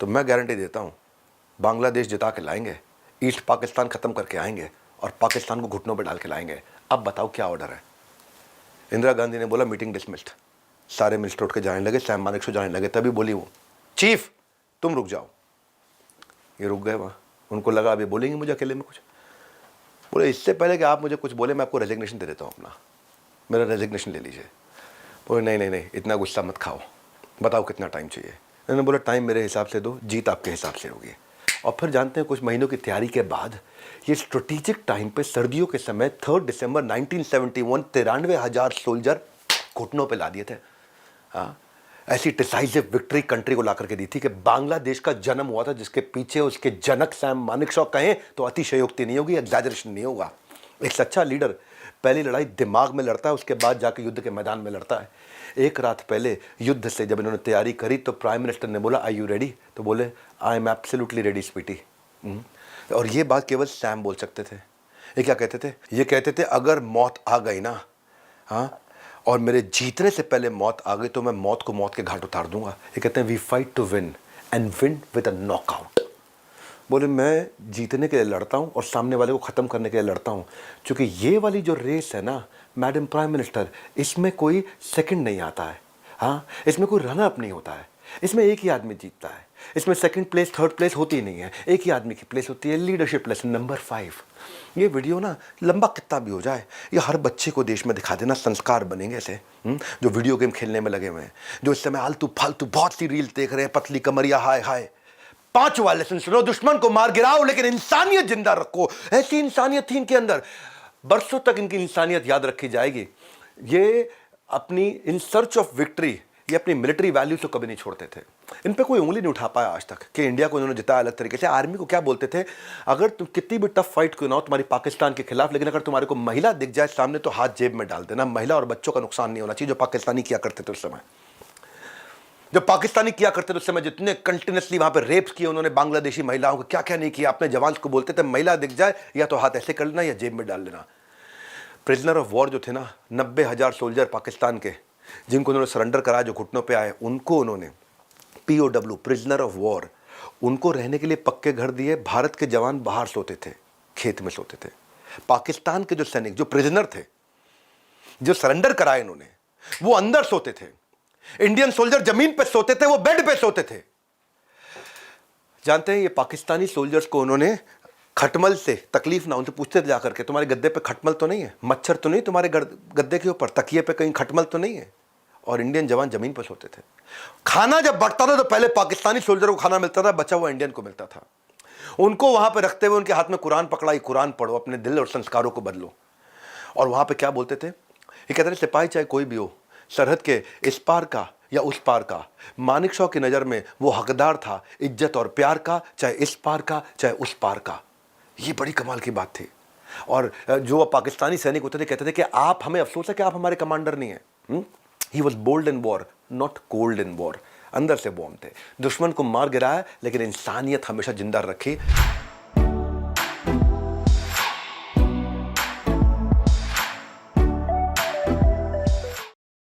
तो मैं गारंटी देता हूँ बांग्लादेश जिता के लाएंगे, ईस्ट पाकिस्तान ख़त्म करके आएंगे और पाकिस्तान को घुटनों पर डाल के लाएंगे। अब बताओ क्या ऑर्डर है। इंदिरा गांधी ने बोला मीटिंग डिसमिस्ड, सारे मिनिस्टर उठ के जाने लगे, सैम मानेकशॉ जाने लगे। तभी बोली वो, चीफ तुम रुक जाओ। ये रुक गए वहाँ, उनको लगा अभी बोलेंगे मुझे अकेले में कुछ। बोले इससे पहले कि आप मुझे कुछ बोले मैं आपको रेजिग्नेशन दे देता हूँ अपना, मेरा रेजिग्नेशन ले लीजिए। बोले नहीं नहीं नहीं, इतना गुस्सा मत खाओ, बताओ कितना टाइम चाहिए। मैंने बोला टाइम मेरे हिसाब से दो, जीत आपके हिसाब से होगी। और फिर जानते हैं कुछ महीनों की तैयारी के बाद ये स्ट्रेटेजिक टाइम पे सर्दियों के समय 3 दिसंबर 1971 93,000 सोल्जर घुटनों पे ला दिए थे। हाँ, ऐसी डिसाइसिव विक्ट्री कंट्री को ला करके दी थी कि बांग्लादेश का जन्म हुआ था, जिसके पीछे उसके जनक सैम मानेकशॉ कहें तो अतिशयोक्ति नहीं होगी, एग्जैजरेशन नहीं होगा। एक सच्चा लीडर पहली लड़ाई दिमाग में लड़ता है, उसके बाद जाके युद्ध के मैदान में लड़ता है। एक रात पहले युद्ध से जब इन्होंने तैयारी करी तो प्राइम मिनिस्टर ने बोला आई यू रेडी, तो बोले I am absolutely ready sweetie. और ये बात केवल सैम बोल सकते थे। ये क्या कहते थे? ये कहते थे अगर मौत आ गई ना, हाँ, और मेरे जीतने से पहले मौत आ गई तो मैं मौत को मौत के घाट उतार दूंगा। ये कहते हैं we fight to win and win with a knockout. बोले मैं जीतने के लिए लड़ता हूँ और सामने वाले को ख़त्म करने के लिए लड़ता हूँ, क्योंकि ये वाली जो रेस है ना मैडम प्राइम मिनिस्टर, इसमें कोई सेकंड नहीं आता है। हाँ, इसमें कोई रन अप नहीं होता है, इसमें एक ही आदमी जीतता है। इसमें सेकंड प्लेस थर्ड प्लेस होती नहीं है, एक ही आदमी की प्लेस होती है। Leadership lesson number 5। ये वीडियो ना लंबा कितना भी हो जाए, ये हर बच्चे को देश में दिखा देना, संस्कार बनेंगे ऐसे जो वीडियो गेम खेलने में लगे हुए हैं, जो इस समय आलतू फालतू बहुत सी रील देख रहे हैं, पतली कमरिया हाय हाय। 5 वाले सुनो, दुश्मन को मार गिराओ लेकिन इंसानियत जिंदा रखो। ऐसी इंसानियत थी इनके अंदर, बरसों तक इनकी इंसानियत याद रखी जाएगी। ये अपनी इन सर्च ऑफ विक्ट्री, ये अपनी मिलिट्री वैल्यूज को कभी नहीं छोड़ते थे। इन पे कोई उंगली नहीं उठा पाया आज तक कि इंडिया को इन्होंने जिताया अलग तरीके से। आर्मी को क्या बोलते थे, अगर तुम कितनी भी टफ फाइट क्यों ना हो तुम्हारी पाकिस्तान के खिलाफ, लेकिन अगर तुम्हारे को महिला दिख जाए सामने तो हाथ जेब में डाल देना, महिला और बच्चों का नुकसान नहीं होना चाहिए। जो पाकिस्तानी किया करते थे उस समय, जब पाकिस्तानी किया करते थे उस समय, जितने कंटिन्यूसली वहां पर रेप्स किए उन्होंने बांग्लादेशी महिलाओं को, क्या क्या नहीं किया। अपने जवान को बोलते थे महिला दिख जाए या तो हाथ ऐसे कर लेना या जेब में डाल लेना। प्रिजनर ऑफ वॉर जो थे ना 90,000 सोल्जर पाकिस्तान के, जिनको उन्होंने सरेंडर कराया, जो घुटनों पे आए, उनको उन्होंने POW प्रिजनर ऑफ वॉर, उनको रहने के लिए पक्के घर दिए। भारत के जवान बाहर सोते थे, खेत में सोते थे। पाकिस्तान के जो सैनिक, जो प्रिजनर थे, जो सरेंडर कराए इन्होंने, वो अंदर सोते थे। इंडियन सोल्जर जमीन पे सोते थे, वो बेड पे सोते थे। जानते हैं ये पाकिस्तानी सोल्जर्स को उन्होंने खटमल से तकलीफ ना, उनसे पूछते थे जाकर के तुम्हारे गद्दे पे खटमल तो नहीं है, मच्छर तो नहीं तुम्हारे गद्दे के ऊपर, तकिए पे कहीं खटमल तो नहीं है। और इंडियन जवान जमीन पर सोते थे। खाना जब बढ़ता था तो पहले पाकिस्तानी सोल्जरों को खाना मिलता था, बचा हुआ इंडियन को मिलता था। उनको वहां पे रखते हुए उनके हाथ में कुरान पकड़ाई, कुरान पढ़ो, अपने दिल और संस्कारों को बदलो। और वहां पे क्या बोलते थे, ये कहते थे सिपाही चाहे कोई भी हो, सरहद के इस पार का या उस पार का, मानेकशॉ की नजर में वो हकदार था इज्जत और प्यार का, चाहे इस पार का चाहे उस पार का। ये बड़ी कमाल की बात थी। और जो पाकिस्तानी सैनिक होते थे कहते थे कि आप, हमें अफसोस है कि आप हमारे कमांडर नहीं है। He was bold in war not cold in war. अंदर से बॉम्ब थे, दुश्मन को मार गिराया लेकिन इंसानियत हमेशा जिंदा रखी।